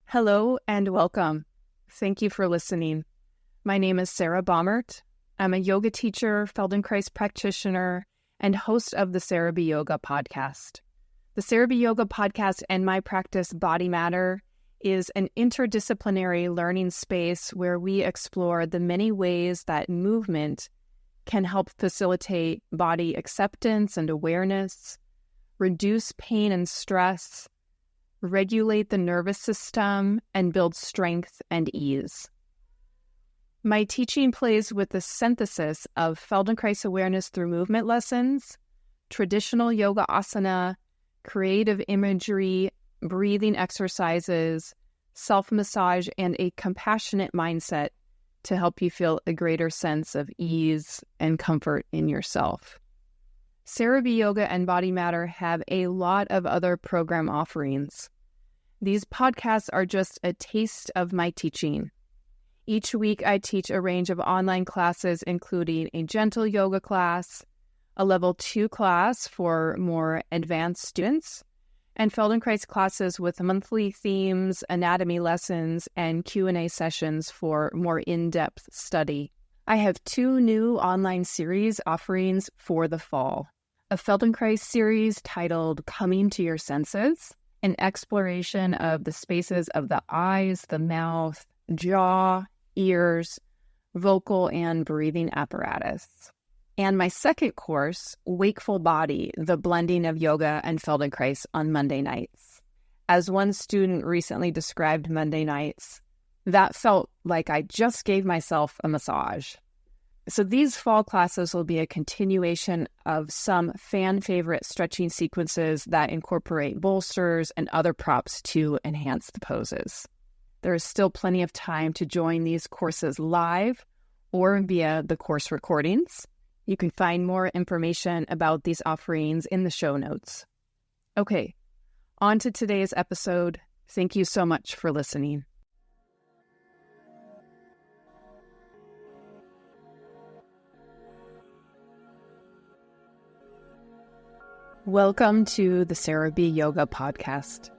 Hello and welcome. Thank you for listening. My name is Sarah Baumert. I'm a yoga teacher, Feldenkrais practitioner, and host of the Sarah B. Yoga podcast. The Sarah B. Yoga podcast and my practice, Body Matter, is an interdisciplinary learning space where we explore the many ways that movement can help facilitate body acceptance and awareness, reduce pain and stress, regulate the nervous system, and build strength and ease. My teaching plays with the synthesis of Feldenkrais awareness through movement lessons, traditional yoga asana, creative imagery, breathing exercises, self-massage, and a compassionate mindset to help you feel a greater sense of ease and comfort in yourself. Sarah B. Yoga and Body Matter have a lot of other program offerings. These podcasts are just a taste of my teaching. Each week I teach a range of online classes, including a gentle yoga class, a level 2 class for more advanced students, and Feldenkrais classes with monthly themes, anatomy lessons, and Q&A sessions for more in-depth study. I have 2 new online series offerings for the fall. A Feldenkrais series titled Coming to Your Senses, an exploration of the spaces of the eyes, the mouth, jaw, ears, vocal and breathing apparatus. And my second course, Wakeful Body, the blending of yoga and Feldenkrais on Monday nights. As one student recently described Monday nights, that felt like I just gave myself a massage. So these fall classes will be a continuation of some fan favorite stretching sequences that incorporate bolsters and other props to enhance the poses. There is still plenty of time to join these courses live or via the course recordings. You can find more information about these offerings in the show notes. Okay, on to today's episode. Thank you so much for listening. Welcome to the Sarah B. Yoga podcast.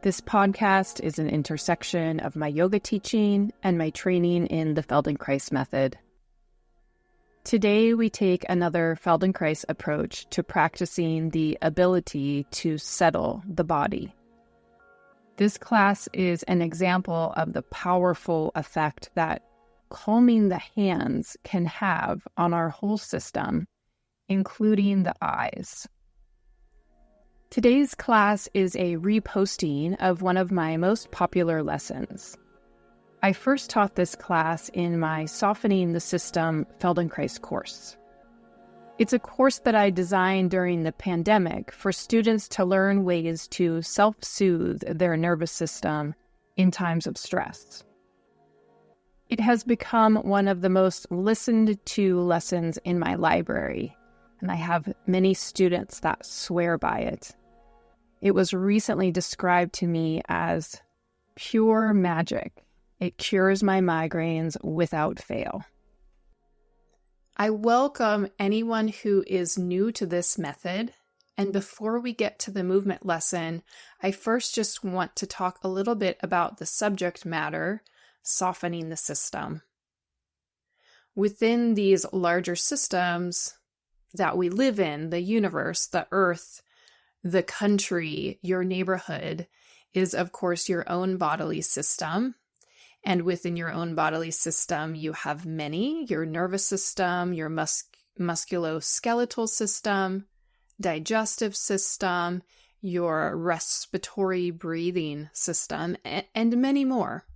This podcast is an intersection of my yoga teaching and my training in the Feldenkrais method. Today, we take another Feldenkrais approach to practicing the ability to settle the body. This class is an example of the powerful effect that calming the hands can have on our whole system, including the eyes. Today's class is a reposting of one of my most popular lessons. I first taught this class in my Softening the System Feldenkrais course. It's a course that I designed during the pandemic for students to learn ways to self-soothe their nervous system in times of stress. It has become one of the most listened to lessons in my library, and I have many students that swear by it. It was recently described to me as pure magic. It cures my migraines without fail. I welcome anyone who is new to this method. And before we get to the movement lesson, I first just want to talk a little bit about the subject matter, softening the system. Within these larger systems that we live in, the universe, the earth, the country, your neighborhood, is of course your own bodily system. And within your own bodily system, you have many: your nervous system, your musculoskeletal system, digestive system, your respiratory breathing system, and many more.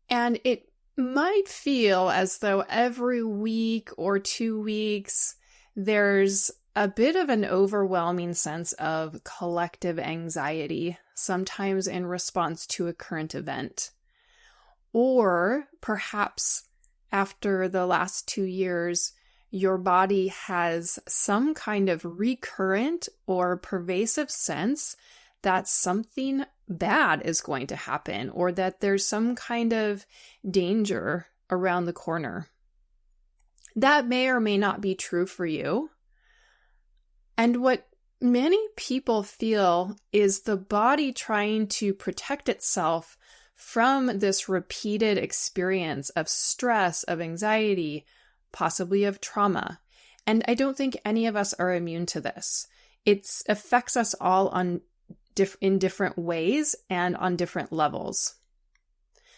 And it might feel as though every week or 2 weeks, there's a bit of an overwhelming sense of collective anxiety, sometimes in response to a current event. Or perhaps after the last 2 years, your body has some kind of recurrent or pervasive sense that something bad is going to happen, or that there's some kind of danger around the corner. That may or may not be true for you. And what many people feel is the body trying to protect itself from this repeated experience of stress, of anxiety, possibly of trauma. And I don't think any of us are immune to this. It affects us all in different ways and on different levels.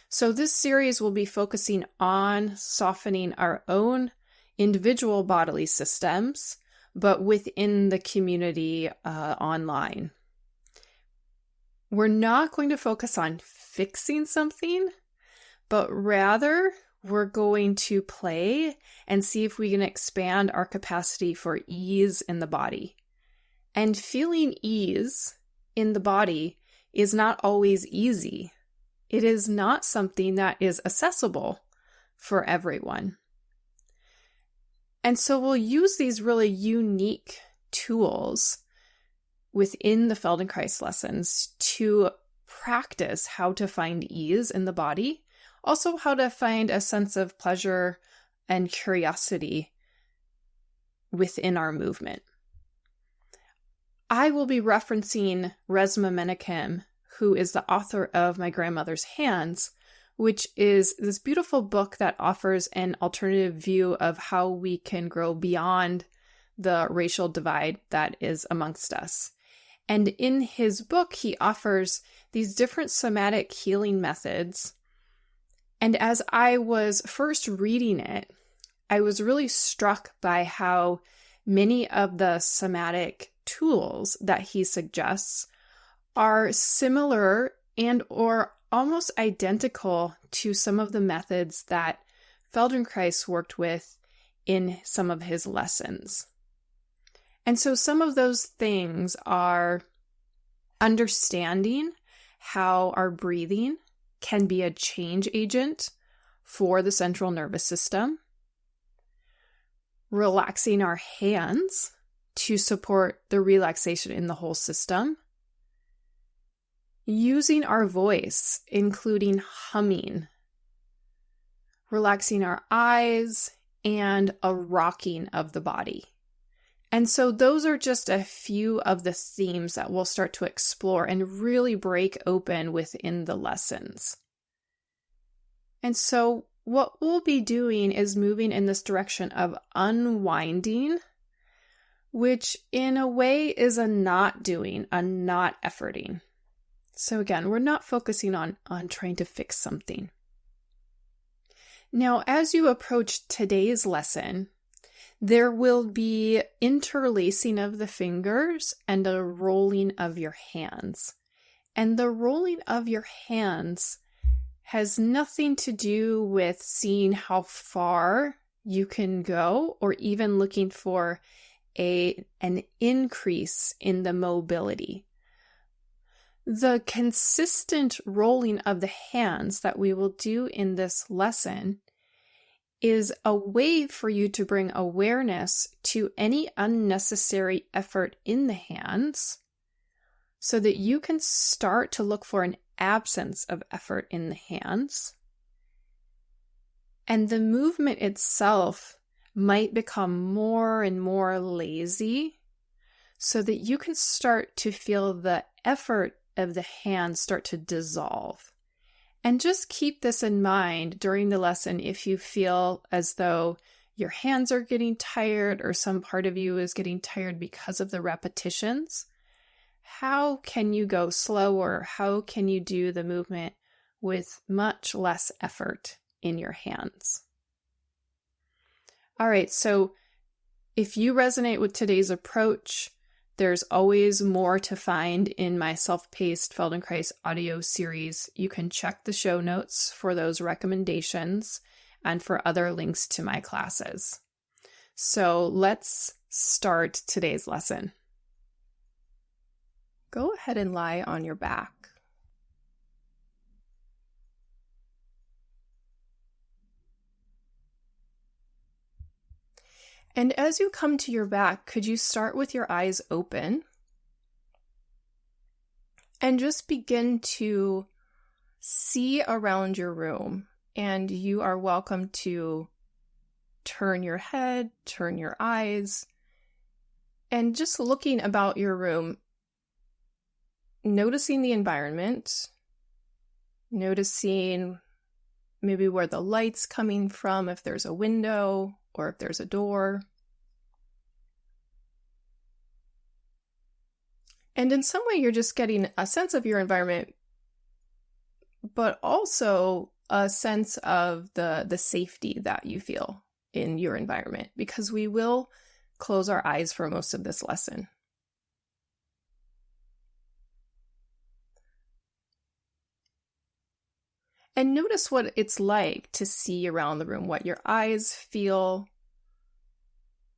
So this series will be focusing on softening our own individual bodily systems, but within the community online. We're not going to focus on fixing something, but rather we're going to play and see if we can expand our capacity for ease in the body. And feeling ease in the body is not always easy. It is not something that is accessible for everyone. And so we'll use these really unique tools within the Feldenkrais lessons to practice how to find ease in the body, also how to find a sense of pleasure and curiosity within our movement. I will be referencing Resmaa Menakem, who is the author of My Grandmother's Hands, which is this beautiful book that offers an alternative view of how we can grow beyond the racial divide that is amongst us. And in his book, he offers these different somatic healing methods. And as I was first reading it, I was really struck by how many of the somatic tools that he suggests are similar and or almost identical to some of the methods that Feldenkrais worked with in some of his lessons. And so some of those things are understanding how our breathing can be a change agent for the central nervous system, relaxing our hands to support the relaxation in the whole system, using our voice, including humming, relaxing our eyes, and a rocking of the body. And so those are just a few of the themes that we'll start to explore and really break open within the lessons. And so what we'll be doing is moving in this direction of unwinding, which in a way is a not doing, a not efforting. So again, we're not focusing on trying to fix something. Now, as you approach today's lesson, there will be interlacing of the fingers and a rolling of your hands. And the rolling of your hands has nothing to do with seeing how far you can go or even looking for an increase in the mobility. The consistent rolling of the hands that we will do in this lesson is a way for you to bring awareness to any unnecessary effort in the hands so that you can start to look for an absence of effort in the hands. And the movement itself might become more and more lazy so that you can start to feel the effort of the hands start to dissolve. And just keep this in mind during the lesson if you feel as though your hands are getting tired or some part of you is getting tired because of the repetitions. How can you go slower? How can you do the movement with much less effort in your hands? All right, so if you resonate with today's approach, there's always more to find in my self-paced Feldenkrais audio series. You can check the show notes for those recommendations and for other links to my classes. So let's start today's lesson. Go ahead and lie on your back. And as you come to your back, could you start with your eyes open and just begin to see around your room? And you are welcome to turn your head, turn your eyes, And just looking about your room, noticing the environment, noticing maybe where the light's coming from, if there's a window or if there's a door. And in some way, you're just getting a sense of your environment, but also a sense of the safety that you feel in your environment, because we will close our eyes for most of this lesson. And notice what it's like to see around the room, what your eyes feel,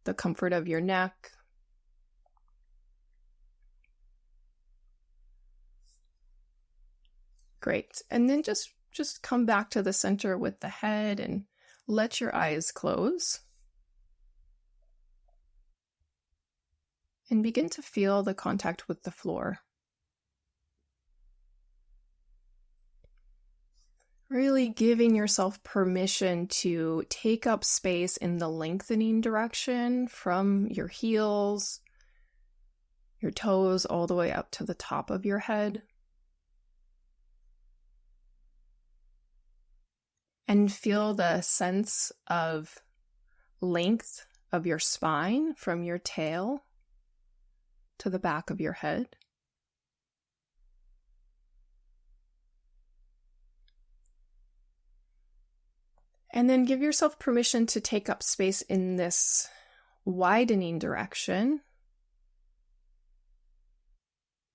the comfort of your neck. Great. And then just come back to the center with the head and let your eyes close. And begin to feel the contact with the floor. Really giving yourself permission to take up space in the lengthening direction from your heels, your toes, all the way up to the top of your head. And feel the sense of length of your spine from your tail to the back of your head. And then give yourself permission to take up space in this widening direction,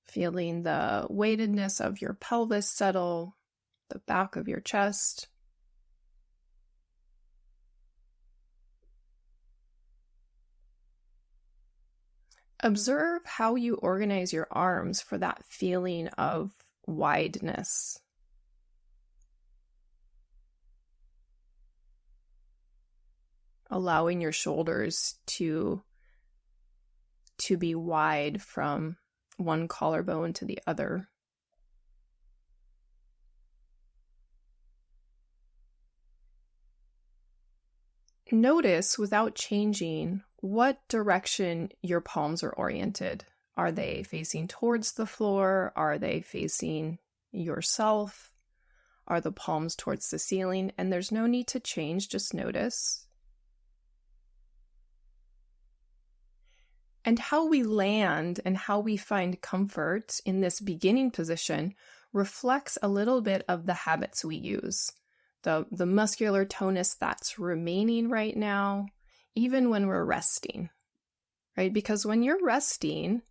feeling the weightedness of your pelvis settle, the back of your chest. Observe how you organize your arms for that feeling of wideness. Allowing your shoulders to be wide from one collarbone to the other. Notice, without changing, what direction your palms are oriented. Are they facing towards the floor? Are they facing yourself? Are the palms towards the ceiling? And there's no need to change, just notice. And how we land and how we find comfort in this beginning position reflects a little bit of the habits we use. The muscular tonus that's remaining right now, even when we're resting, right? Because when you're resting,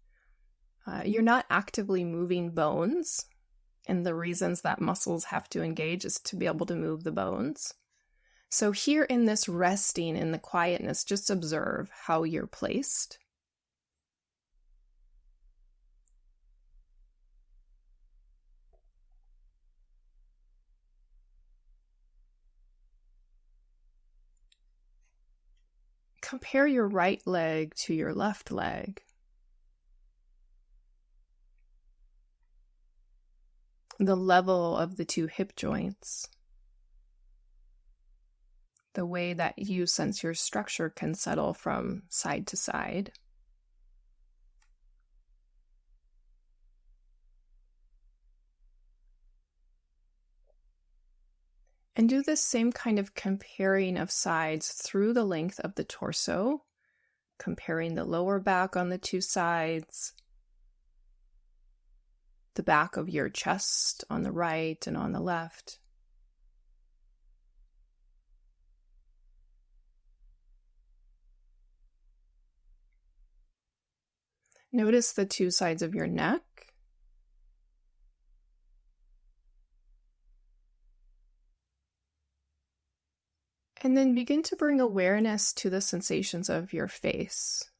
you're not actively moving bones. And the reasons that muscles have to engage is to be able to move the bones. So here in this resting, in the quietness, just observe how you're placed. Compare your right leg to your left leg. The level of the two hip joints. The way that you sense your structure can settle from side to side. And do this same kind of comparing of sides through the length of the torso, comparing the lower back on the two sides, the back of your chest on the right and on the left. Notice the two sides of your neck. And then begin to bring awareness to the sensations of your face.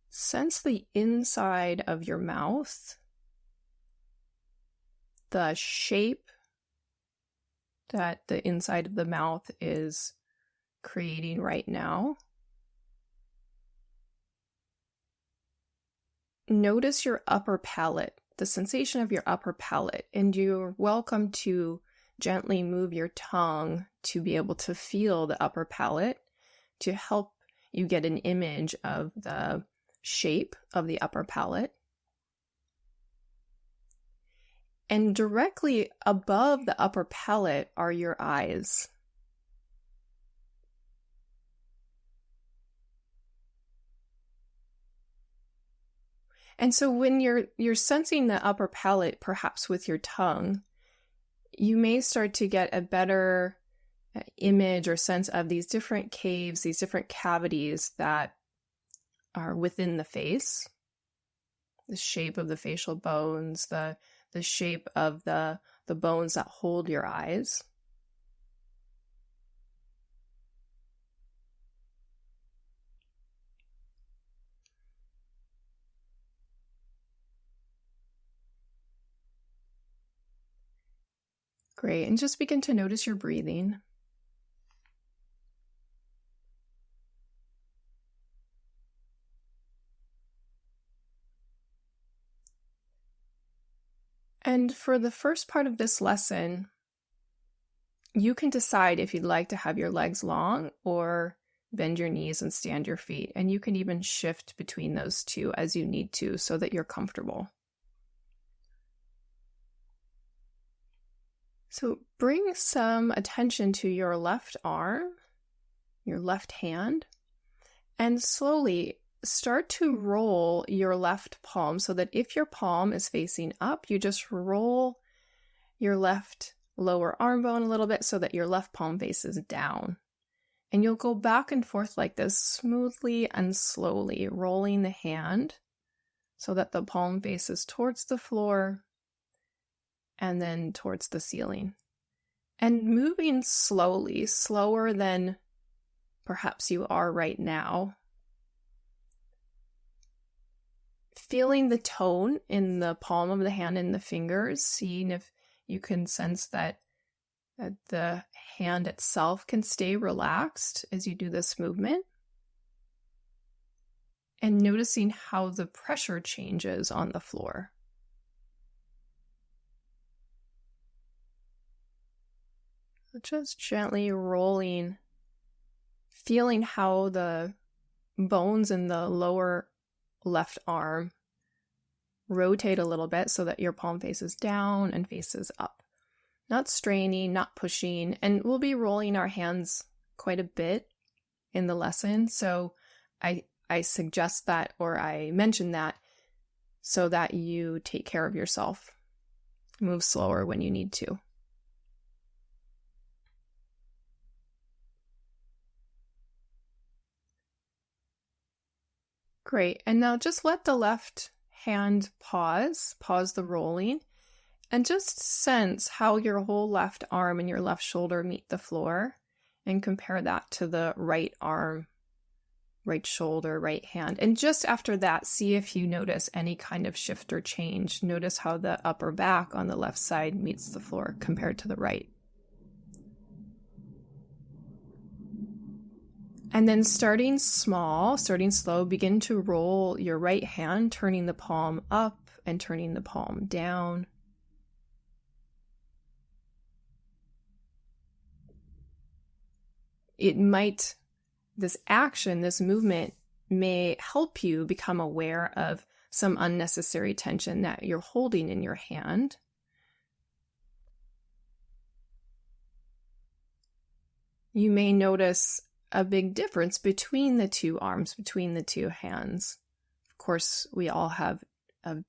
Sense the inside of your mouth, the shape that the inside of the mouth is creating right now. Notice your upper palate, the sensation of your upper palate, and you're welcome to gently move your tongue to be able to feel the upper palate to help you get an image of the shape of the upper palate. And directly above the upper palate are your eyes. And so when you're sensing the upper palate, perhaps with your tongue, you may start to get a better image or sense of these different caves, these different cavities that are within the face, the shape of the facial bones, the shape of the bones that hold your eyes. Great, and just begin to notice your breathing. And for the first part of this lesson, you can decide if you'd like to have your legs long or bend your knees and stand your feet. And you can even shift between those two as you need to so that you're comfortable. So bring some attention to your left arm, your left hand, and slowly start to roll your left palm so that if your palm is facing up, you just roll your left lower arm bone a little bit so that your left palm faces down. And you'll go back and forth like this, smoothly and slowly, rolling the hand so that the palm faces towards the floor and then towards the ceiling. And moving slowly, slower than perhaps you are right now. Feeling the tone in the palm of the hand and the fingers, seeing if you can sense that the hand itself can stay relaxed as you do this movement. And noticing how the pressure changes on the floor. Just gently rolling, feeling how the bones in the lower left arm rotate a little bit so that your palm faces down and faces up. Not straining, not pushing, and we'll be rolling our hands quite a bit in the lesson, so I suggest that, or I mention that, so that you take care of yourself. Move slower when you need to. Great, and now just let the left hand pause the rolling, and just sense how your whole left arm and your left shoulder meet the floor, and compare that to the right arm, right shoulder, right hand. And just after that, see if you notice any kind of shift or change. Notice how the upper back on the left side meets the floor compared to the right. And then starting small, starting slow, begin to roll your right hand, turning the palm up and turning the palm down. This action, this movement may help you become aware of some unnecessary tension that you're holding in your hand. You may notice a big difference between the two arms, between the two hands. Of course, we all have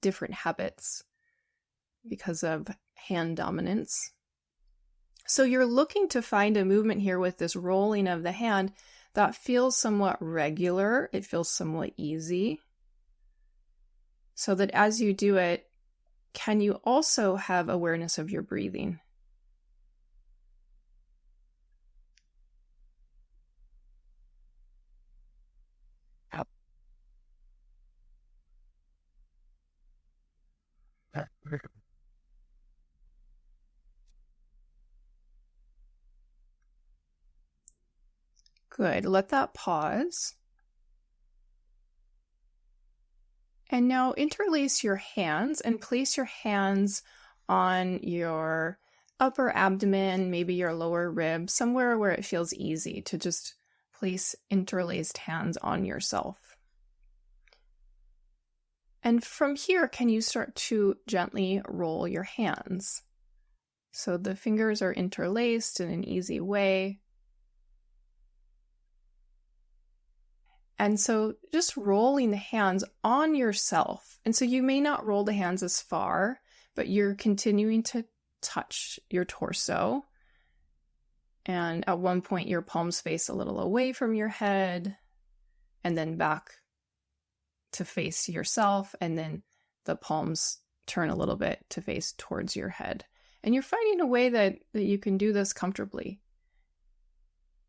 different habits because of hand dominance. So you're looking to find a movement here with this rolling of the hand that feels somewhat regular, it feels somewhat easy. So that as you do it, can you also have awareness of your breathing? Good. Let that pause. And now interlace your hands and place your hands on your upper abdomen, maybe your lower rib, somewhere where it feels easy to just place interlaced hands on yourself. And from here, can you start to gently roll your hands? So the fingers are interlaced in an easy way. And so just rolling the hands on yourself. And so you may not roll the hands as far, but you're continuing to touch your torso. And at one point, your palms face a little away from your head, and then back to face yourself. And then the palms turn a little bit to face towards your head. And you're finding a way that you can do this comfortably.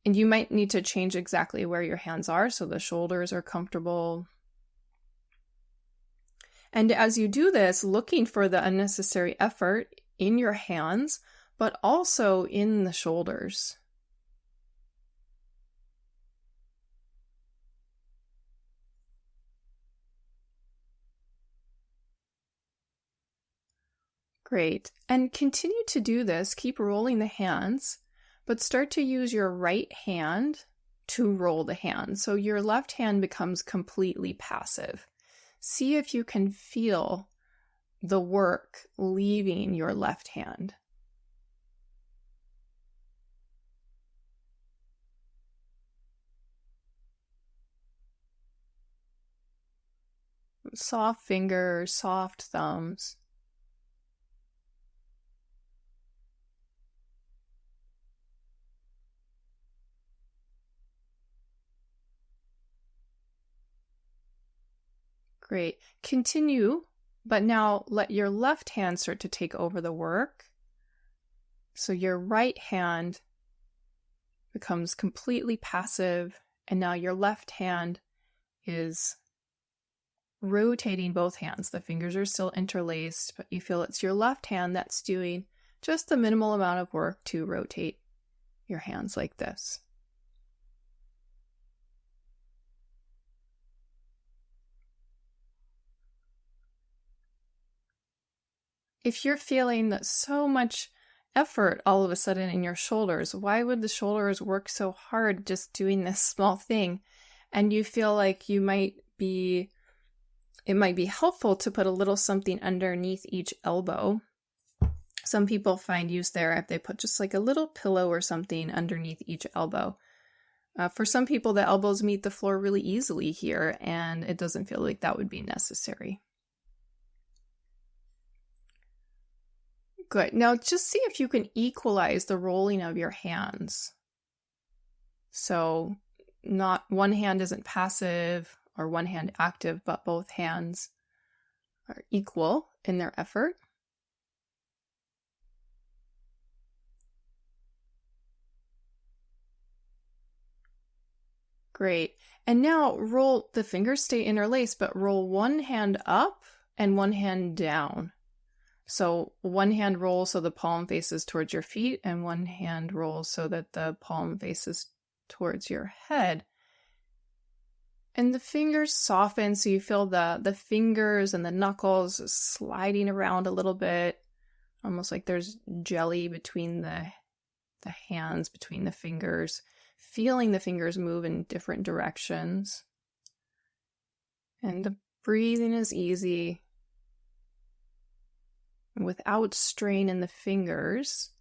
And you might need to change exactly where your hands are so the shoulders are comfortable. And as you do this, looking for the unnecessary effort in your hands, but also in the shoulders. Great. And continue to do this. Keep rolling the hands, but start to use your right hand to roll the hand. So your left hand becomes completely passive. See if you can feel the work leaving your left hand. Soft fingers, soft thumbs. Great. Continue, but now let your left hand start to take over the work. So your right hand becomes completely passive, and now your left hand is rotating both hands. The fingers are still interlaced, but you feel it's your left hand that's doing just the minimal amount of work to rotate your hands like this. If you're feeling that so much effort all of a sudden in your shoulders, why would the shoulders work so hard just doing this small thing? And you feel like it might be helpful to put a little something underneath each elbow. Some people find use there if they put just like a little pillow or something underneath each elbow. For some people, the elbows meet the floor really easily here, and it doesn't feel like that would be necessary. Good. Now just see if you can equalize the rolling of your hands. So not one hand isn't passive or one hand active, but both hands are equal in their effort. Great. And now roll, the fingers stay interlaced, but roll one hand up and one hand down. So one hand rolls so the palm faces towards your feet, and one hand rolls so that the palm faces towards your head. And the fingers soften, so you feel the fingers and the knuckles sliding around a little bit, almost like there's jelly between the hands, between the fingers, feeling the fingers move in different directions. And the breathing is easy, without strain in the fingers.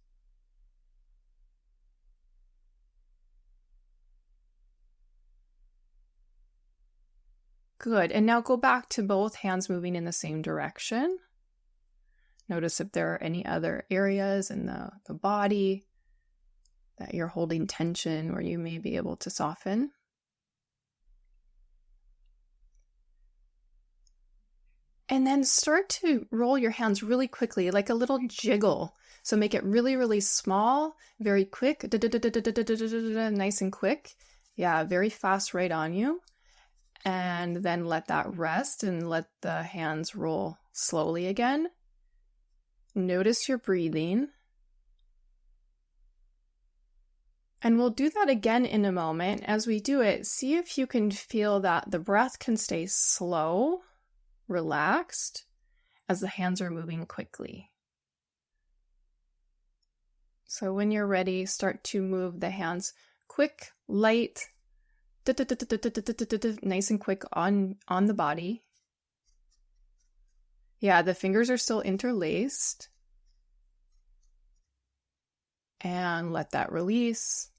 Good. And now go back to both hands moving in the same direction. Notice if there are any other areas in the body that you're holding tension where you may be able to soften. And then start to roll your hands really quickly, like a little jiggle. So make it really, really small, very quick, nice and quick. Yeah, very fast right on you. And then let that rest and let the hands roll slowly again. Notice your breathing. And we'll do that again in a moment. As we do it, see if you can feel that the breath can stay slow, relaxed, as the hands are moving quickly. So when you're ready, start to move the hands quick, light, Nice and quick on the body. Yeah, the fingers are still interlaced. And let that release.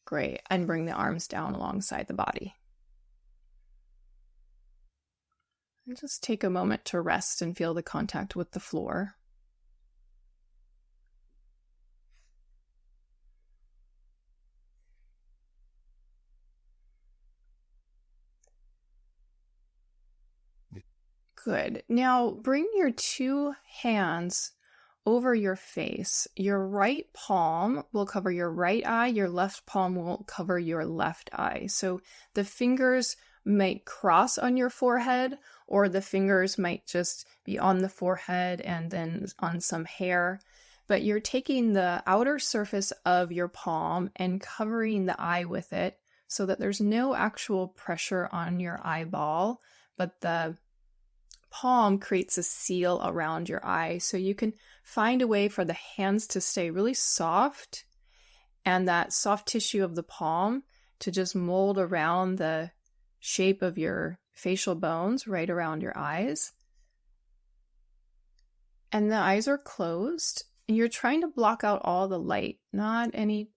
Great. And bring the arms down alongside the body. And just take a moment to rest and feel the contact with the floor. Good. Now bring your two hands over your face. Your right palm will cover your right eye. Your left palm will cover your left eye. So the fingers might cross on your forehead, or the fingers might just be on the forehead and then on some hair. But you're taking the outer surface of your palm and covering the eye with it so that there's no actual pressure on your eyeball, but the palm creates a seal around your eye. So you can find a way for the hands to stay really soft and that soft tissue of the palm to just mold around the shape of your facial bones right around your eyes. And the eyes are closed. And you're trying to block out all the light, not any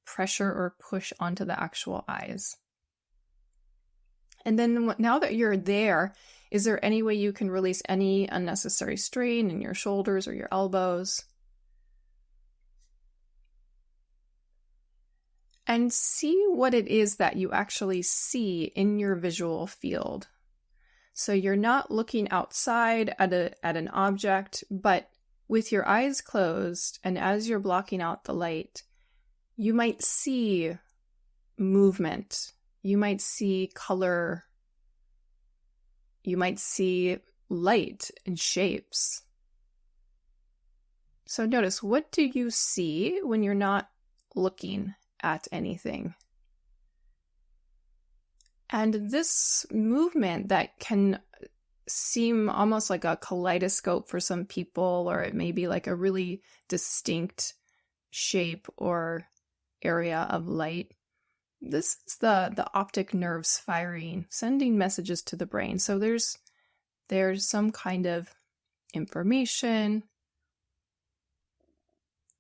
pressure or push onto the actual eyes. And then now that you're there, is there any way you can release any unnecessary strain in your shoulders or your elbows? And see what it is that you actually see in your visual field. So you're not looking outside at an object, but with your eyes closed and as you're blocking out the light, you might see movement. You might see color. You might see light and shapes. So notice, what do you see when you're not looking at anything? And this movement that can seem almost like a kaleidoscope for some people, or it may be like a really distinct shape or area of light. This is the optic nerves firing, sending messages to the brain. So there's some kind of information,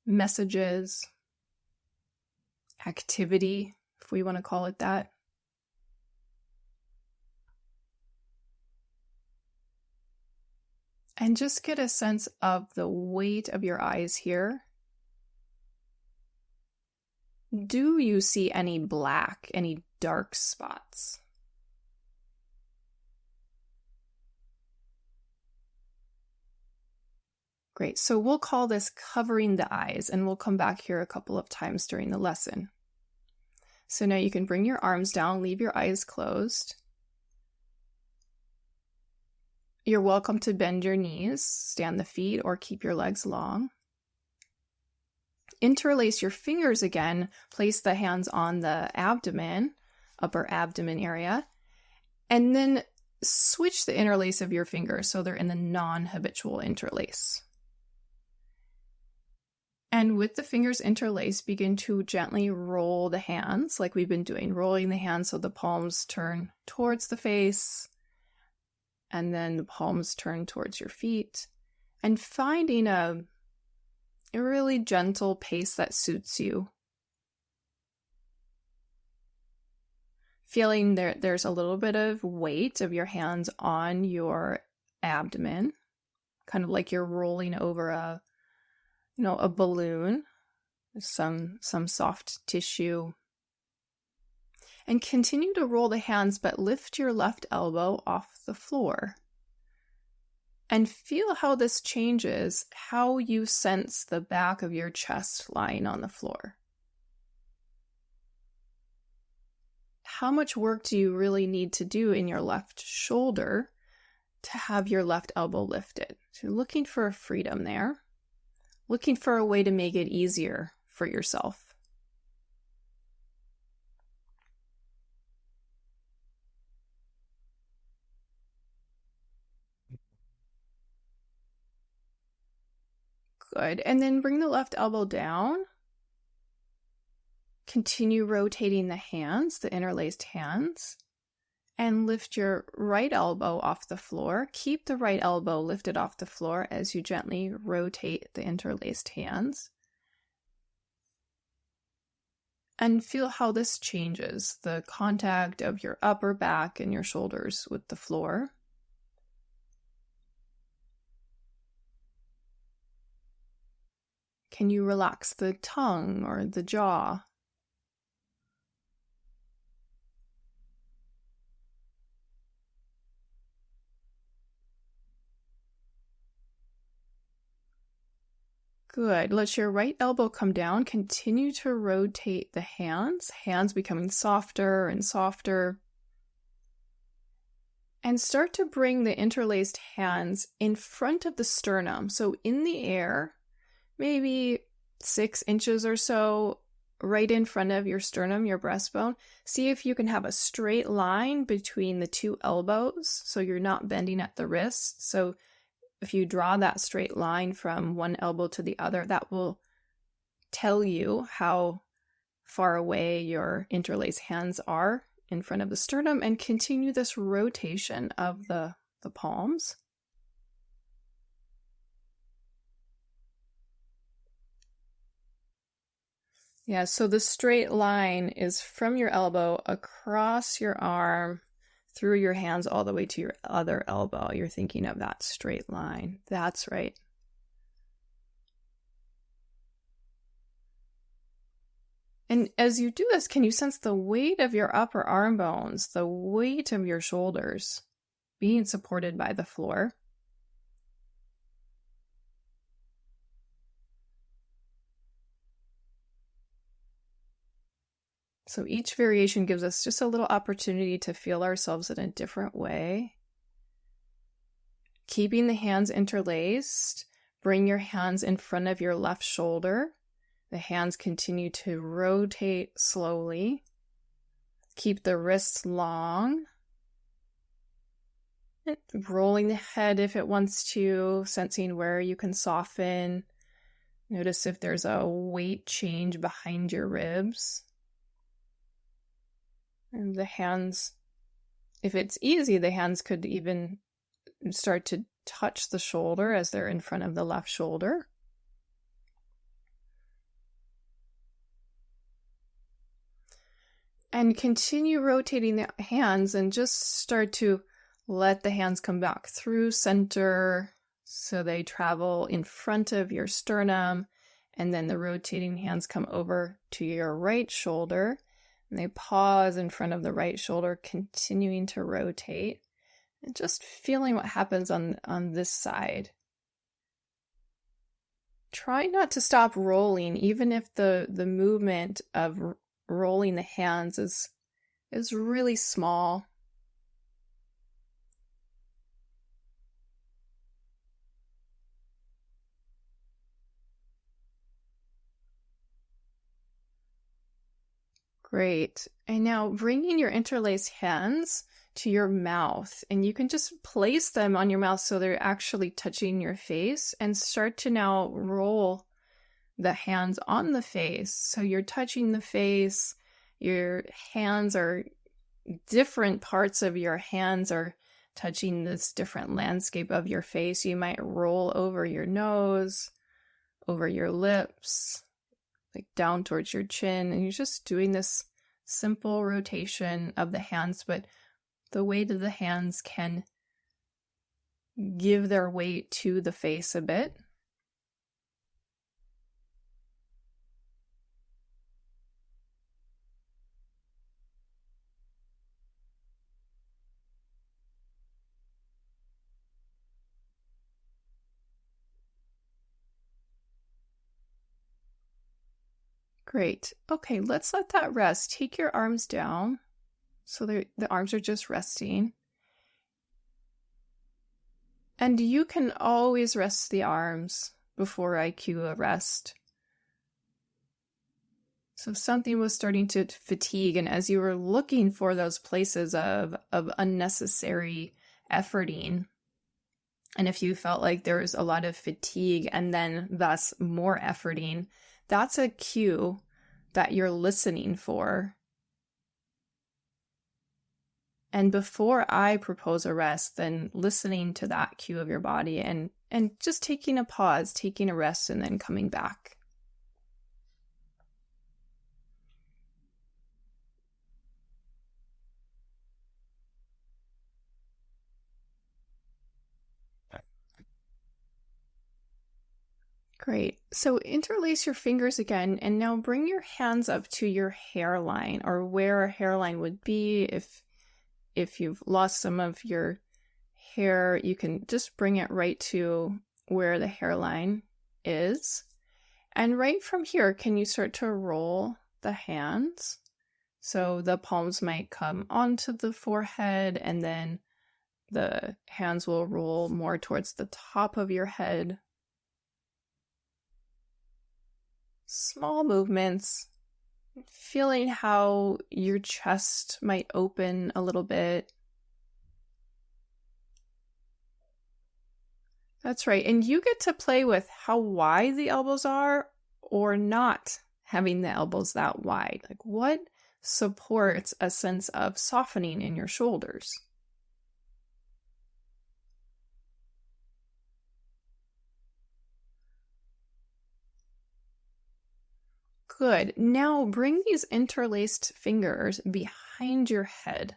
messages, activity, if we want to call it that. And just get a sense of the weight of your eyes here. Do you see any black, any dark spots? Great, so we'll call this covering the eyes, and we'll come back here a couple of times during the lesson. So now you can bring your arms down, leave your eyes closed. You're welcome to bend your knees, stand the feet, or keep your legs long. Interlace your fingers again, place the hands on the abdomen, upper abdomen area, and then switch the interlace of your fingers so they're in the non-habitual interlace. And with the fingers interlaced, begin to gently roll the hands like we've been doing, rolling the hands so the palms turn towards the face, and then the palms turn towards your feet, and finding a really gentle pace that suits you. Feeling there's a little bit of weight of your hands on your abdomen, kind of like you're rolling over a balloon, some soft tissue. And continue to roll the hands, but lift your left elbow off the floor. And feel how this changes how you sense the back of your chest lying on the floor. How much work do you really need to do in your left shoulder to have your left elbow lifted? So you're looking for a freedom there, looking for a way to make it easier for yourself. Good. And then bring the left elbow down. Continue rotating the hands, the interlaced hands, and lift your right elbow off the floor. Keep the right elbow lifted off the floor as you gently rotate the interlaced hands. And feel how this changes the contact of your upper back and your shoulders with the floor. Can you relax the tongue or the jaw? Good. Let your right elbow come down. Continue to rotate the hands becoming softer and softer. And start to bring the interlaced hands in front of the sternum. So in the air, maybe 6 inches or so, right in front of your sternum, your breastbone. See if you can have a straight line between the 2 elbows so you're not bending at the wrist. So if you draw that straight line from one elbow to the other, that will tell you how far away your interlaced hands are in front of the sternum, and continue this rotation of the palms. Yeah, so the straight line is from your elbow across your arm, through your hands all the way to your other elbow. You're thinking of that straight line. That's right. And as you do this, can you sense the weight of your upper arm bones, the weight of your shoulders being supported by the floor? So each variation gives us just a little opportunity to feel ourselves in a different way. Keeping the hands interlaced, bring your hands in front of your left shoulder. The hands continue to rotate slowly. Keep the wrists long. Rolling the head if it wants to, sensing where you can soften. Notice if there's a weight change behind your ribs. And the hands, if it's easy, the hands could even start to touch the shoulder as they're in front of the left shoulder. And continue rotating the hands and just start to let the hands come back through center so they travel in front of your sternum, and then the rotating hands come over to your right shoulder. And they pause in front of the right shoulder, continuing to rotate, and just feeling what happens on this side. Try not to stop rolling, even if the movement of rolling the hands is really small. Great. And now bringing your interlaced hands to your mouth, and you can just place them on your mouth so they're actually touching your face, and start to now roll the hands on the face. So you're touching the face, your hands are, different parts of your hands are touching this different landscape of your face. You might roll over your nose, over your lips, like down towards your chin, and you're just doing this simple rotation of the hands, but the weight of the hands can give their weight to the face a bit. Great. Okay, let's let that rest. Take your arms down so the arms are just resting. And you can always rest the arms before I cue a rest. So if something was starting to fatigue, and as you were looking for those places of unnecessary efforting, and if you felt like there was a lot of fatigue and then thus more efforting, that's a cue that you're listening for. And before I propose a rest, then listening to that cue of your body and just taking a pause, taking a rest, and then coming back. Great. So interlace your fingers again, and now bring your hands up to your hairline, or where a hairline would be. If you've lost some of your hair, you can just bring it right to where the hairline is. And right from here, can you start to roll the hands? So the palms might come onto the forehead, and then the hands will roll more towards the top of your head. Small movements, feeling how your chest might open a little bit. That's right. And you get to play with how wide the elbows are or not having the elbows that wide. Like, what supports a sense of softening in your shoulders? Good. Now bring these interlaced fingers behind your head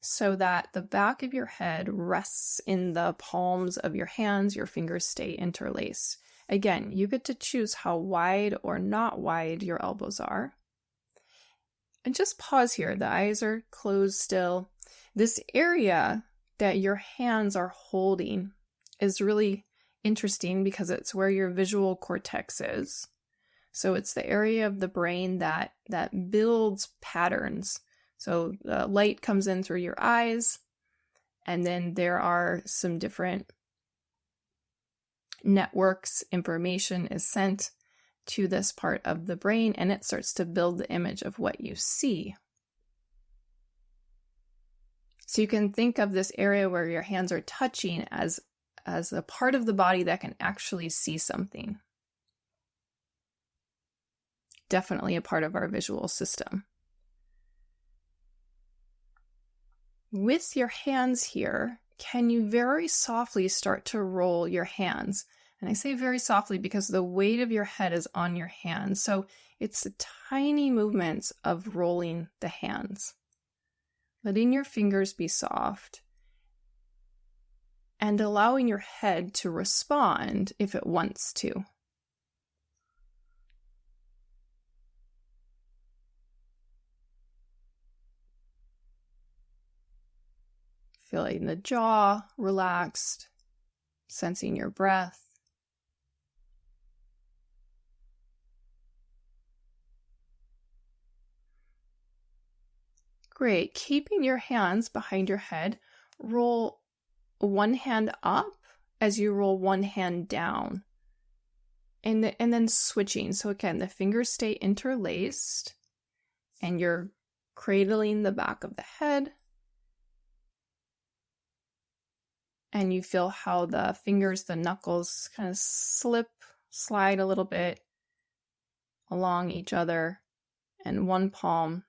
so that the back of your head rests in the palms of your hands. Your fingers stay interlaced. Again, you get to choose how wide or not wide your elbows are. And just pause here. The eyes are closed still. This area that your hands are holding is really interesting because it's where your visual cortex is. So it's the area of the brain that builds patterns. So the light comes in through your eyes, and then there are some different networks. Information is sent to this part of the brain, and it starts to build the image of what you see. So you can think of this area where your hands are touching as a part of the body that can actually see something. Definitely a part of our visual system. With your hands here, can you very softly start to roll your hands? And I say very softly because the weight of your head is on your hands. So it's the tiny movements of rolling the hands. Letting your fingers be soft and allowing your head to respond if it wants to. Feeling the jaw relaxed, sensing your breath. Great. Keeping your hands behind your head, roll one hand up as you roll one hand down. And then switching. So again, the fingers stay interlaced and you're cradling the back of the head. And you feel how the fingers, the knuckles kind of slide a little bit along each other. And one palm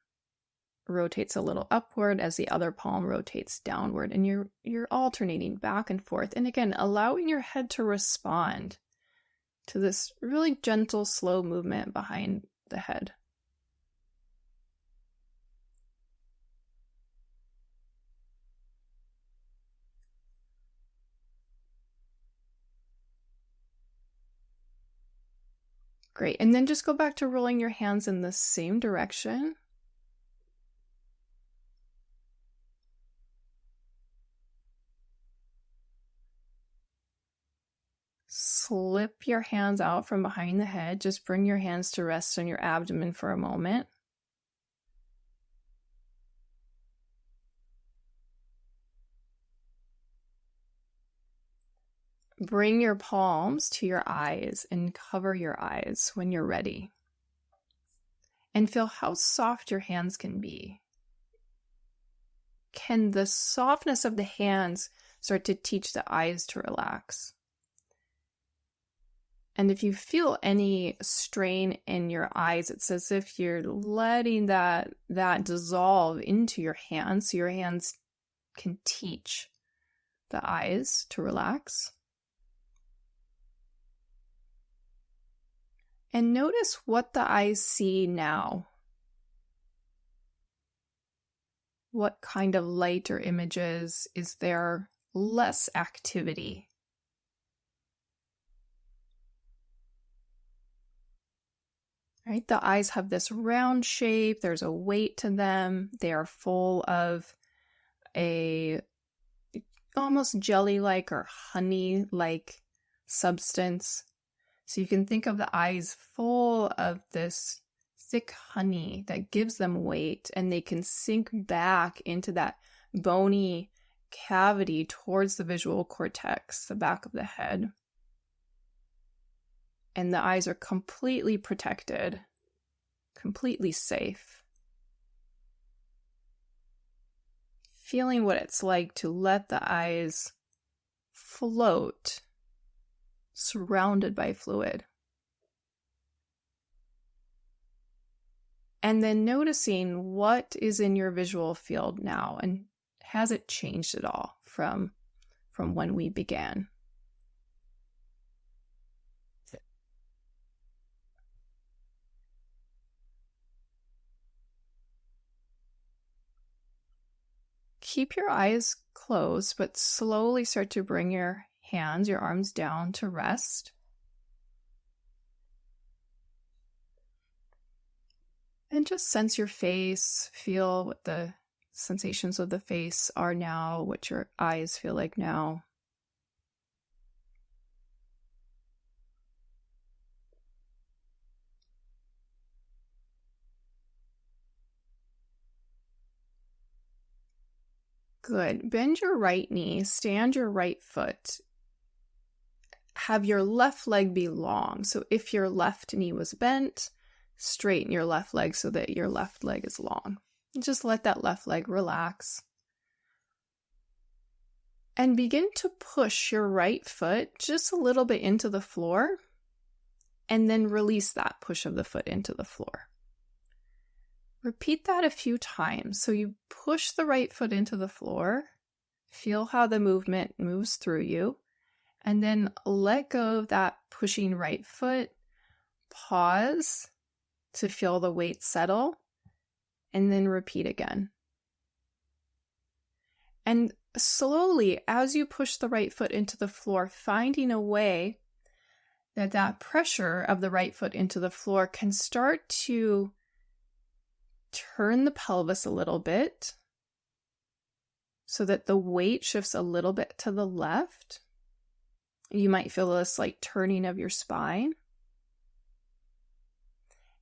rotates a little upward as the other palm rotates downward. And you're alternating back and forth. And again, allowing your head to respond to this really gentle, slow movement behind the head. Great. And then just go back to rolling your hands in the same direction. Slip your hands out from behind the head. Just bring your hands to rest on your abdomen for a moment. Bring your palms to your eyes and cover your eyes when you're ready. And feel how soft your hands can be. Can the softness of the hands start to teach the eyes to relax? And if you feel any strain in your eyes, it's as if you're letting that dissolve into your hands, so your hands can teach the eyes to relax. And notice what the eyes see now. What kind of light or images? Is there less activity? Right? The eyes have this round shape. There's a weight to them. They are full of a almost jelly-like or honey-like substance. So you can think of the eyes full of this thick honey that gives them weight, and they can sink back into that bony cavity towards the visual cortex, the back of the head. And the eyes are completely protected, completely safe. Feeling what it's like to let the eyes float, surrounded by fluid. And then noticing what is in your visual field now, and has it changed at all from when we began? Keep your eyes closed, but slowly start to bring your hands, your arms down to rest. And just sense your face, feel what the sensations of the face are now, what your eyes feel like now. Good. Bend your right knee, stand your right foot. Have your left leg be long. So if your left knee was bent, straighten your left leg so that your left leg is long. And just let that left leg relax. And begin to push your right foot just a little bit into the floor, and then release that push of the foot into the floor. Repeat that a few times. So you push the right foot into the floor, feel how the movement moves through you, and then let go of that pushing right foot. Pause to feel the weight settle, and then repeat again. And slowly, as you push the right foot into the floor, finding a way that pressure of the right foot into the floor can start to turn the pelvis a little bit so that the weight shifts a little bit to the left. You might feel a slight turning of your spine.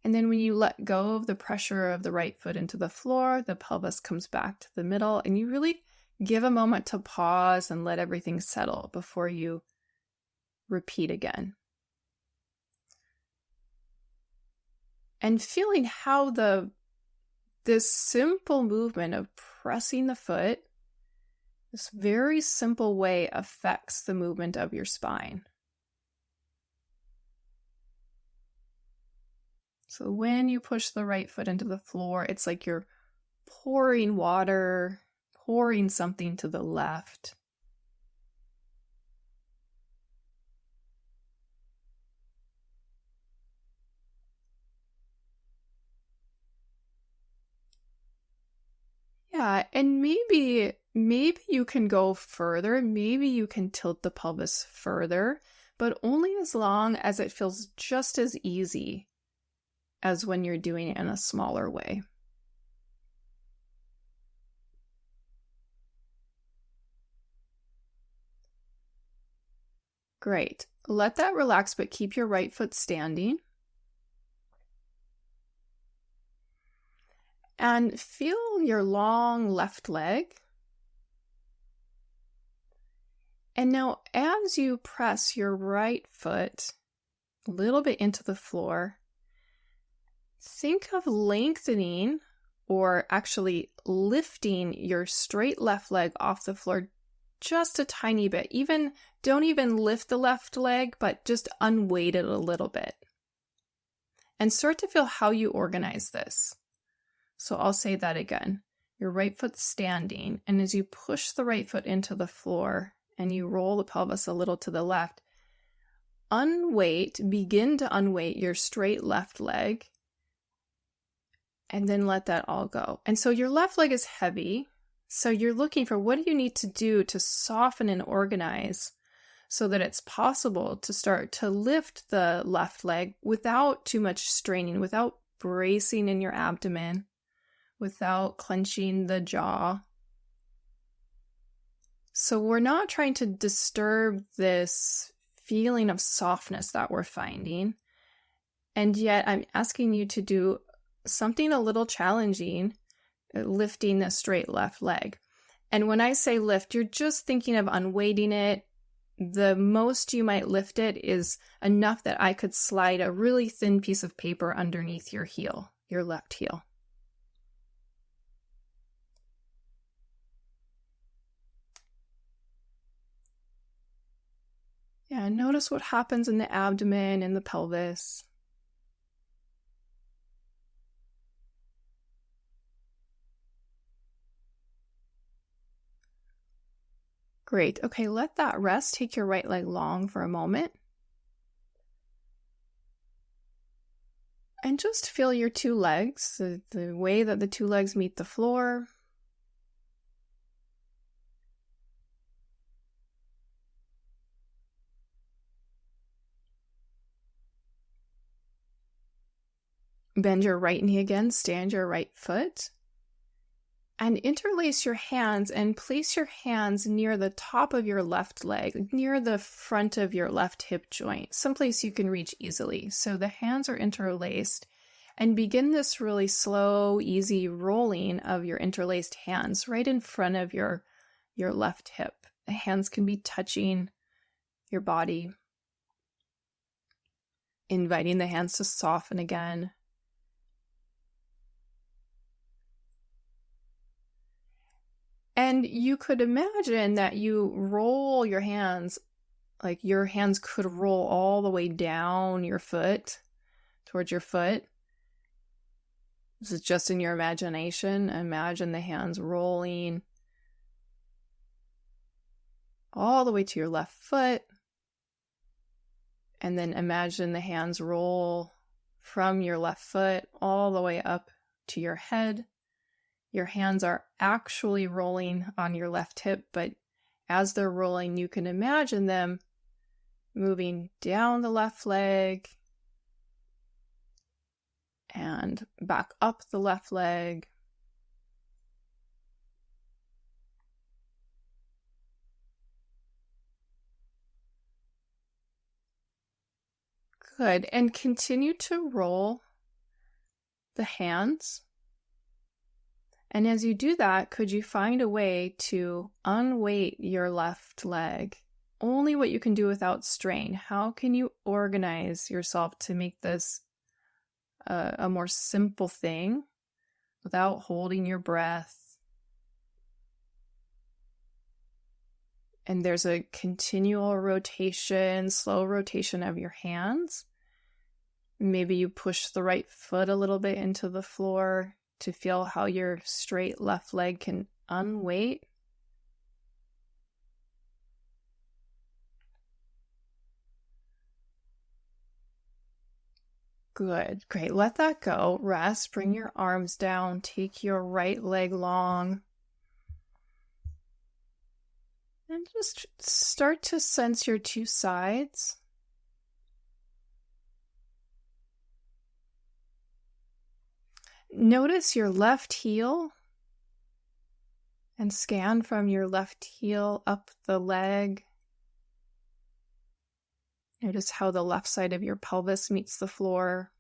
And then when you let go of the pressure of the right foot into the floor, the pelvis comes back to the middle, and you really give a moment to pause and let everything settle before you repeat again. And feeling how this simple movement of pressing the foot, this very simple way, affects the movement of your spine. So when you push the right foot into the floor, it's like you're pouring water, pouring something to the left. Yeah, and maybe you can go further, maybe you can tilt the pelvis further, but only as long as it feels just as easy as when you're doing it in a smaller way. Great. Let that relax, but keep your right foot standing. And feel your long left leg. And now as you press your right foot a little bit into the floor, think of lengthening, or actually lifting, your straight left leg off the floor just a tiny bit. Don't even lift the left leg, but just unweight it a little bit. And start to feel how you organize this. So I'll say that again. Your right foot's standing, and as you push the right foot into the floor and you roll the pelvis a little to the left, begin to unweight your straight left leg, and then let that all go. And so your left leg is heavy, so you're looking for what do you need to do to soften and organize so that it's possible to start to lift the left leg without too much straining, without bracing in your abdomen, without clenching the jaw. So we're not trying to disturb this feeling of softness that we're finding. And yet I'm asking you to do something a little challenging, lifting the straight left leg. And when I say lift, you're just thinking of unweighting it. The most you might lift it is enough that I could slide a really thin piece of paper underneath your heel, your left heel. Yeah, notice what happens in the abdomen and the pelvis. Great. Okay, let that rest. Take your right leg long for a moment. And just feel your two legs, the way that the two legs meet the floor. Bend your right knee again, stand your right foot. And interlace your hands and place your hands near the top of your left leg, near the front of your left hip joint, someplace you can reach easily. So the hands are interlaced, and begin this really slow, easy rolling of your interlaced hands right in front of your left hip. The hands can be touching your body, inviting the hands to soften again. And you could imagine that you roll your hands, like your hands could roll all the way down your foot, towards your foot. This is just in your imagination. Imagine the hands rolling all the way to your left foot. And then imagine the hands roll from your left foot all the way up to your head. Your hands are actually rolling on your left hip, but as they're rolling, you can imagine them moving down the left leg and back up the left leg. Good. And continue to roll the hands. And as you do that, could you find a way to unweight your left leg? Only what you can do without strain. How can you organize yourself to make this a more simple thing without holding your breath? And there's a continual rotation, slow rotation of your hands. Maybe you push the right foot a little bit into the floor to feel how your straight left leg can unweight. Good, great. Let that go. Rest, bring your arms down, take your right leg long. And just start to sense your two sides. Notice your left heel and scan from your left heel up the leg. Notice how the left side of your pelvis meets the floor.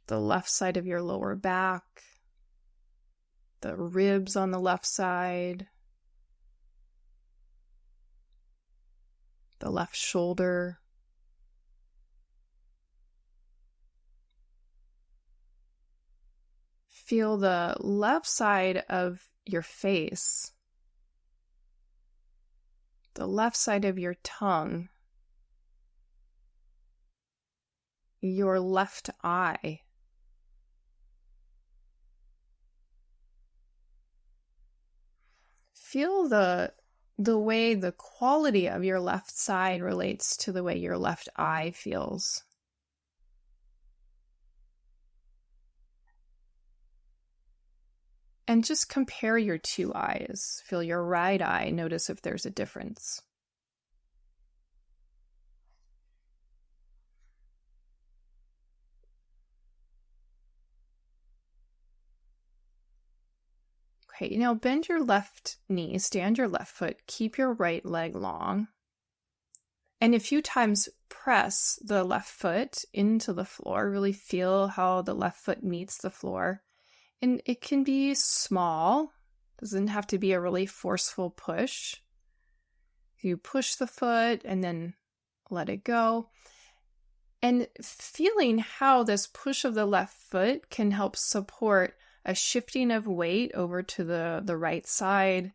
The left side of your lower back. The ribs on the left side. The left shoulder. Feel the left side of your face, the left side of your tongue, your left eye. Feel the way the quality of your left side relates to the way your left eye feels. And just compare your two eyes. Feel your right eye. Notice if there's a difference. Okay, now bend your left knee, stand your left foot, keep your right leg long, and a few times press the left foot into the floor. Really feel how the left foot meets the floor. And it can be small, doesn't have to be a really forceful push. You push the foot and then let it go. And feeling how this push of the left foot can help support a shifting of weight over to the right side,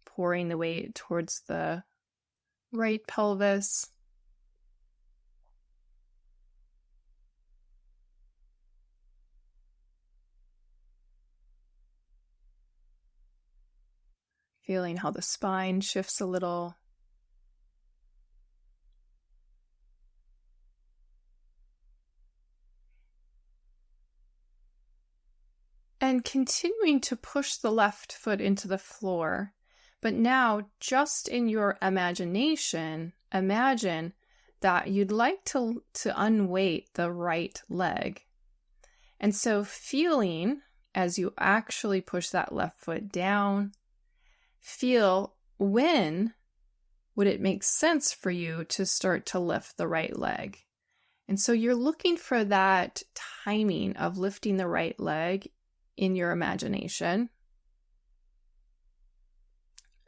pouring the weight towards the right pelvis. Feeling how the spine shifts a little. And continuing to push the left foot into the floor. But now, just in your imagination, imagine that you'd like to unweight the right leg. And so feeling, as you actually push that left foot down, feel when would it make sense for you to start to lift the right leg. And so you're looking for that timing of lifting the right leg in your imagination.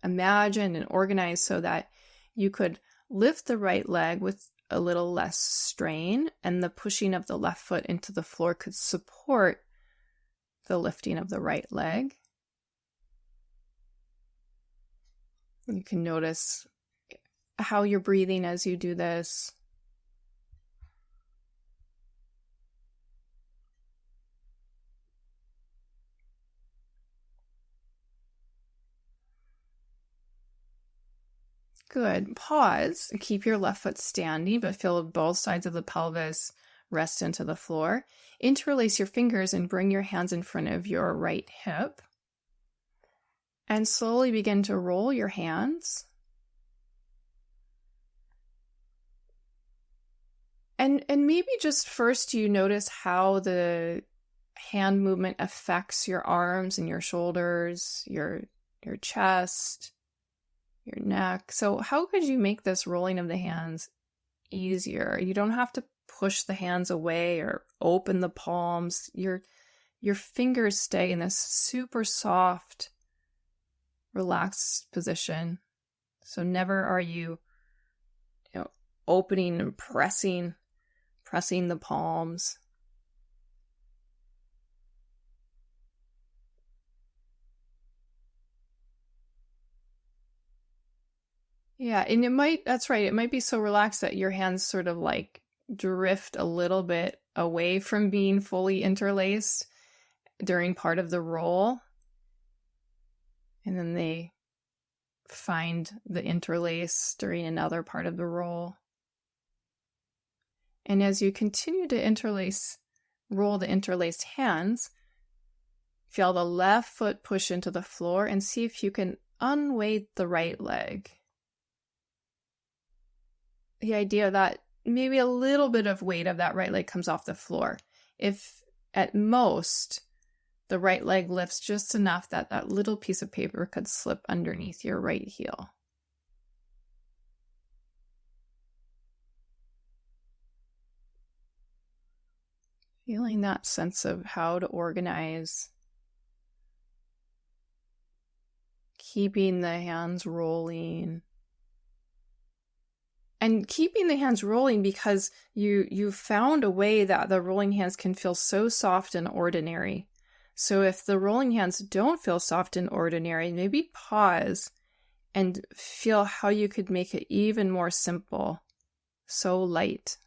Imagine and organize so that you could lift the right leg with a little less strain, and the pushing of the left foot into the floor could support the lifting of the right leg. You can notice how you're breathing as you do this. Good. Pause. Keep your left foot standing, but feel both sides of the pelvis rest into the floor. Interlace your fingers and bring your hands in front of your right hip. And slowly begin to roll your hands. And maybe just first you notice how the hand movement affects your arms and your shoulders, your chest, your neck. So how could you make this rolling of the hands easier? You don't have to push the hands away or open the palms. Your fingers stay in this super soft, relaxed position. So never are you opening and pressing the palms. Yeah, and that's right, it might be so relaxed that your hands sort of like drift a little bit away from being fully interlaced during part of the roll. And then they find the interlace during another part of the roll. And as you continue to roll the interlaced hands, feel the left foot push into the floor and see if you can unweight the right leg. The idea that maybe a little bit of weight of that right leg comes off the floor. If at most the right leg lifts just enough that that little piece of paper could slip underneath your right heel. Feeling that sense of how to organize. Keeping the hands rolling. And keeping the hands rolling because you found a way that the rolling hands can feel so soft and ordinary. So if the rolling hands don't feel soft and ordinary, maybe pause and feel how you could make it even more simple, so light.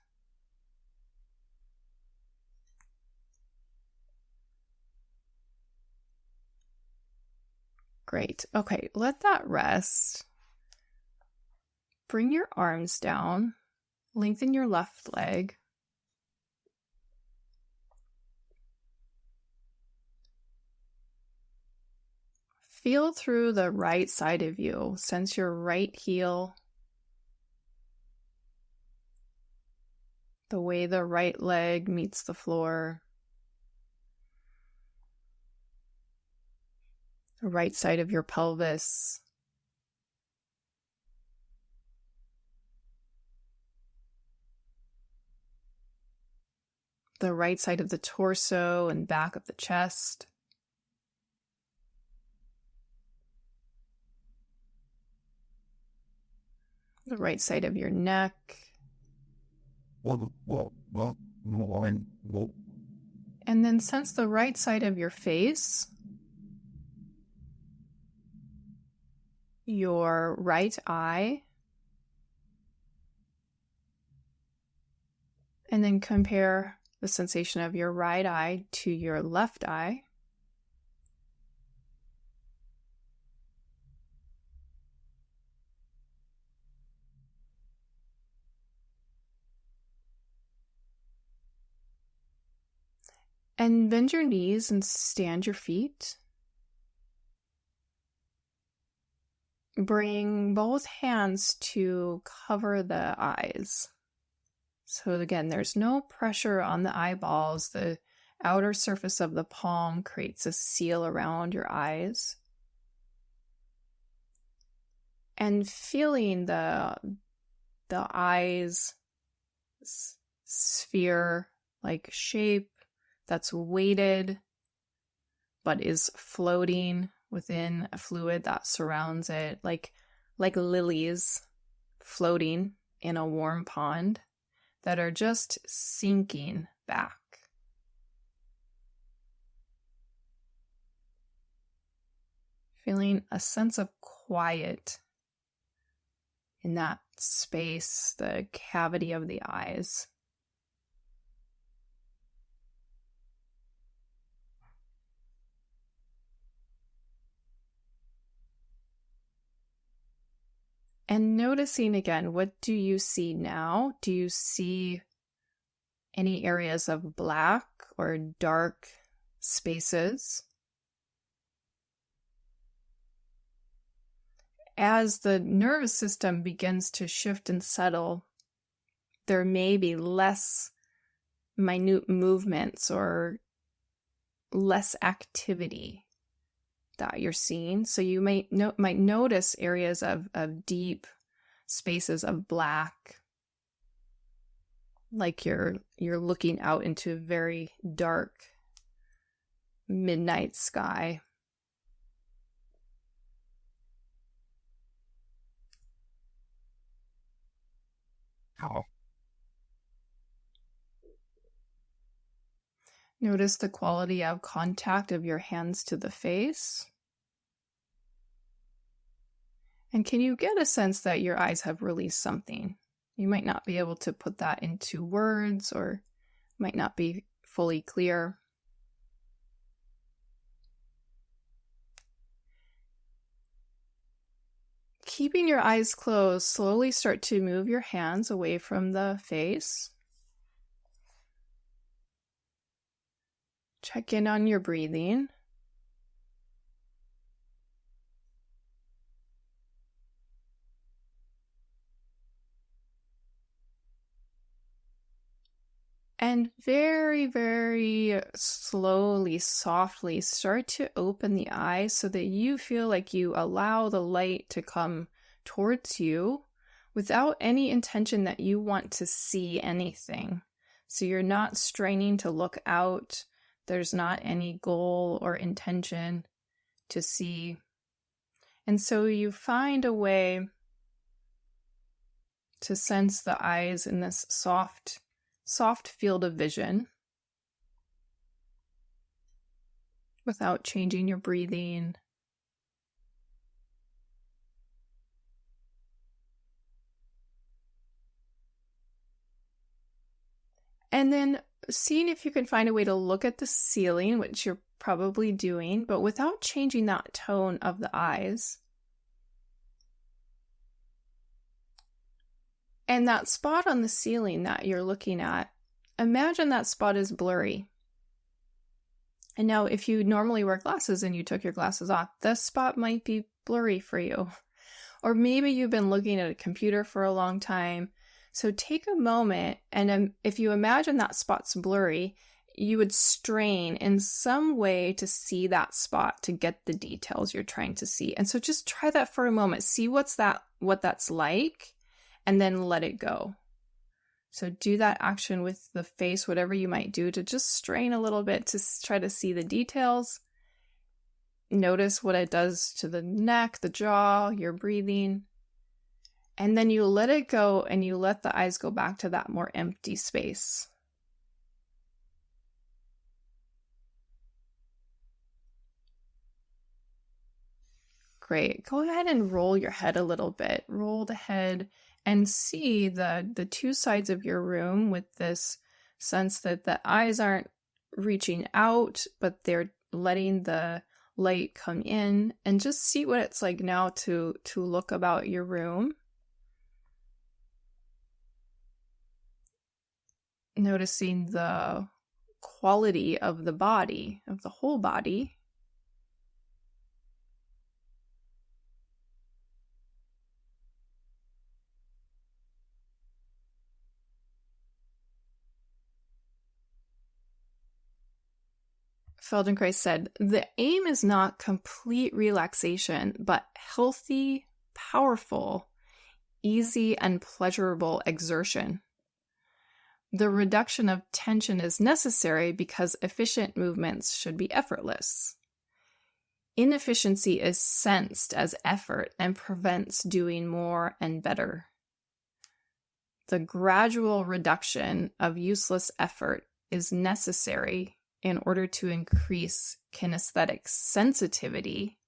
Great. Okay, let that rest. Bring your arms down. Lengthen your left leg. Feel through the right side of you. Sense your right heel. The way the right leg meets the floor. The right side of your pelvis. The right side of the torso and back of the chest. The right side of your neck. And then sense the right side of your face. Your right eye. And then compare the sensation of your right eye to your left eye. And bend your knees and stand your feet. Bring both hands to cover the eyes. So again, there's no pressure on the eyeballs. The outer surface of the palm creates a seal around your eyes. And feeling the eyes sphere-like shape that's weighted but is floating within a fluid that surrounds it, like lilies floating in a warm pond that are just sinking back. Feeling a sense of quiet in that space, the cavity of the eyes. And noticing again, what do you see now? Do you see any areas of black or dark spaces? As the nervous system begins to shift and settle, there may be less minute movements or less activity that you're seeing. So you might notice areas of deep spaces of black, like you're looking out into a very dark midnight sky. How? Notice the quality of contact of your hands to the face. And can you get a sense that your eyes have released something? You might not be able to put that into words or might not be fully clear. Keeping your eyes closed, slowly start to move your hands away from the face. Check in on your breathing. And very, very slowly, softly start to open the eyes so that you feel like you allow the light to come towards you without any intention that you want to see anything. So you're not straining to look out. There's not any goal or intention to see. And so you find a way to sense the eyes in this soft field of vision. without changing your breathing. And then seeing if you can find a way to look at the ceiling, which you're probably doing, but without changing that tone of the eyes. And that spot on the ceiling that you're looking at, imagine that spot is blurry. And now if you normally wear glasses and you took your glasses off, this spot might be blurry for you. Or maybe you've been looking at a computer for a long time. So take a moment, and if you imagine that spot's blurry, you would strain in some way to see that spot, to get the details you're trying to see. And so just try that for a moment. See what that's like, and then let it go. So do that action with the face, whatever you might do, to just strain a little bit to try to see the details. Notice what it does to the neck, the jaw, your breathing. And then you let it go and you let the eyes go back to that more empty space. Great. Go ahead and roll your head a little bit. Roll the head and see the two sides of your room with this sense that the eyes aren't reaching out, but they're letting the light come in. And just see what it's like now to look about your room. Noticing the quality of the body, of the whole body. Feldenkrais said, "The aim is not complete relaxation, but healthy, powerful, easy, and pleasurable exertion. The reduction of tension is necessary because efficient movements should be effortless. Inefficiency is sensed as effort and prevents doing more and better. The gradual reduction of useless effort is necessary in order to increase kinesthetic sensitivity,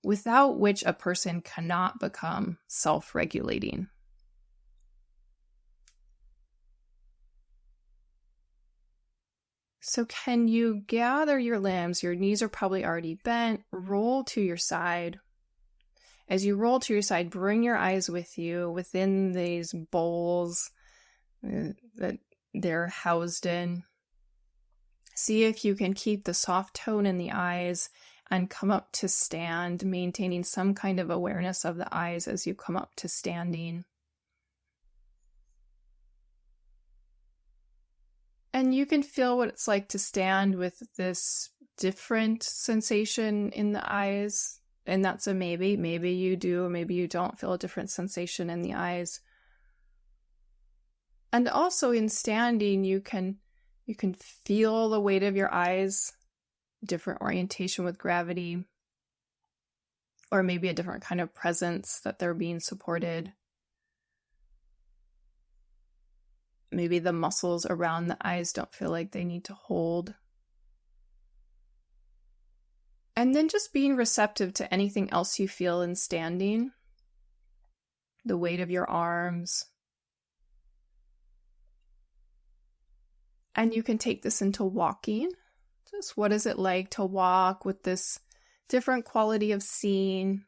without which a person cannot become self-regulating." So can you gather your limbs? Your knees are probably already bent. Roll to your side. As you roll to your side, bring your eyes with you within these bowls that they're housed in. See if you can keep the soft tone in the eyes and come up to stand, maintaining some kind of awareness of the eyes as you come up to standing. And you can feel what it's like to stand with this different sensation in the eyes. And that's a maybe. Maybe you do, maybe you don't feel a different sensation in the eyes. And also in standing, you can feel the weight of your eyes, different orientation with gravity, or maybe a different kind of presence that they're being supported. Maybe the muscles around the eyes don't feel like they need to hold. And then just being receptive to anything else you feel in standing. The weight of your arms. And you can take this into walking. Just what is it like to walk with this different quality of seeing?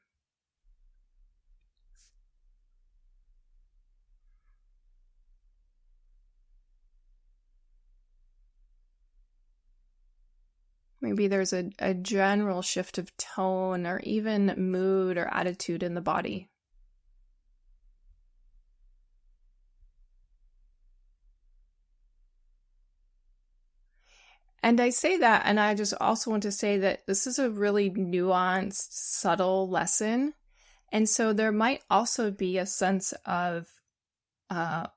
Maybe there's a general shift of tone or even mood or attitude in the body. And I say that, and I just also want to say that this is a really nuanced, subtle lesson. And so there might also be a sense of, I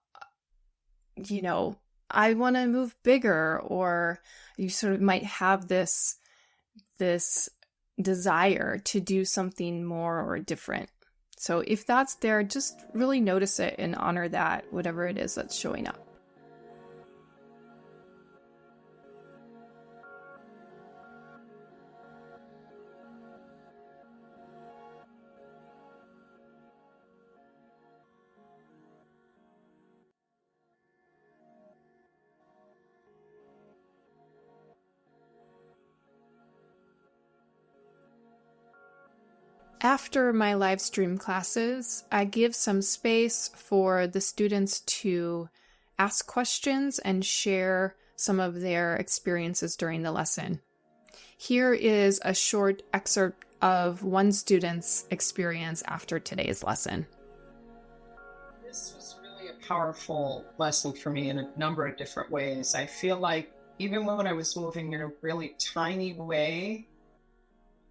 want to move bigger, or you sort of might have this desire to do something more or different. So if that's there, just really notice it and honor that, whatever it is that's showing up. After my live stream classes, I give some space for the students to ask questions and share some of their experiences during the lesson. Here is a short excerpt of one student's experience after today's lesson. This was really a powerful lesson for me in a number of different ways. I feel like even when I was moving in a really tiny way,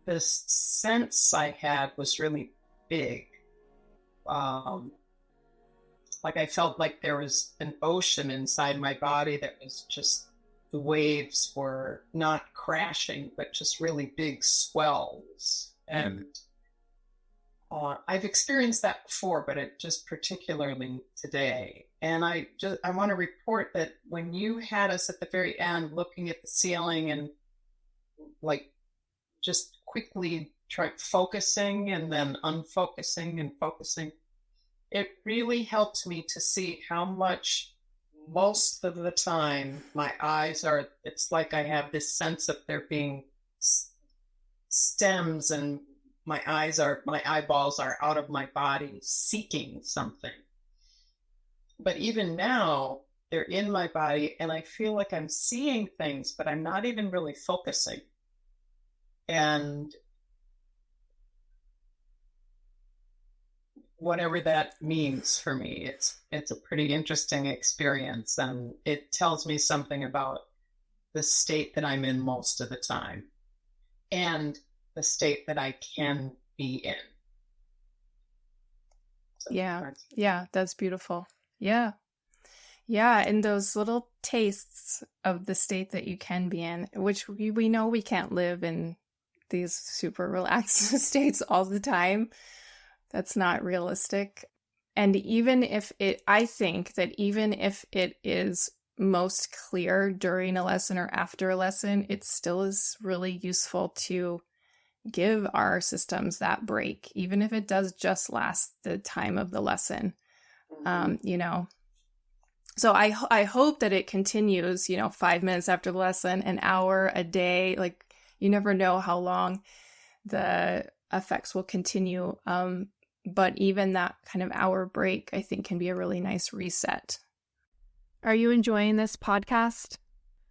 the sense I had was really big. Like I felt like there was an ocean inside my body that was just, the waves were not crashing, but just really big swells. And I've experienced that before, but it just particularly today. And I want to report that when you had us at the very end looking at the ceiling and like just quickly focusing and then unfocusing and focusing, it really helped me to see how much most of the time my eyes are, it's like I have this sense of there being stems and my eyeballs are out of my body seeking something. But even now, they're in my body and I feel like I'm seeing things, but I'm not even really focusing. And whatever that means for me, it's a pretty interesting experience, and it tells me something about the state that I'm in most of the time and the state that I can be in. So yeah, that's beautiful. Yeah, and those little tastes of the state that you can be in, which we know we can't live in these super relaxed states all the time. That's not realistic. And I think that even if it is most clear during a lesson or after a lesson, it still is really useful to give our systems that break, even if it does just last the time of the lesson. So I hope that it continues, 5 minutes after the lesson, an hour, a day. Like, you never know how long the effects will continue. But even that kind of hour break, I think, can be a really nice reset. Are you enjoying this podcast?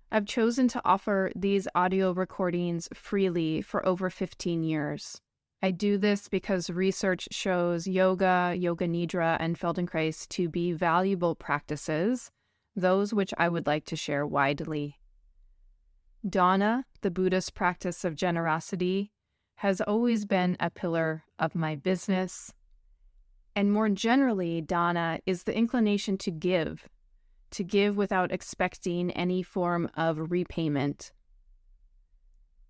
I've chosen to offer these audio recordings freely for over 15 years. I do this because research shows yoga, yoga nidra, and Feldenkrais to be valuable practices, those which I would like to share widely. Dana, the Buddhist practice of generosity, has always been a pillar of my business. And more generally, Dana is the inclination to give without expecting any form of repayment.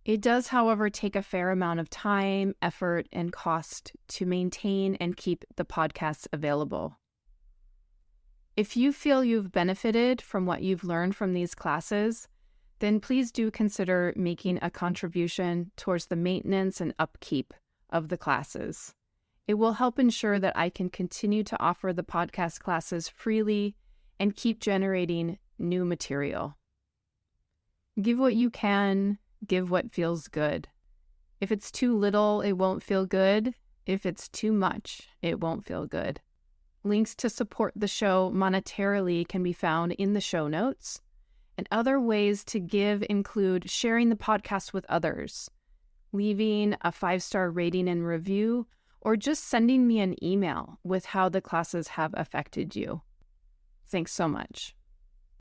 It does, however, take a fair amount of time, effort, and cost to maintain and keep the podcasts available. If you feel you've benefited from what you've learned from these classes, then please do consider making a contribution towards the maintenance and upkeep of the classes. It will help ensure that I can continue to offer the podcast classes freely and keep generating new material. Give what you can, give what feels good. If it's too little, it won't feel good. If it's too much, it won't feel good. Links to support the show monetarily can be found in the show notes. And other ways to give include sharing the podcast with others, leaving a 5-star rating and review, or just sending me an email with how the classes have affected you. Thanks so much.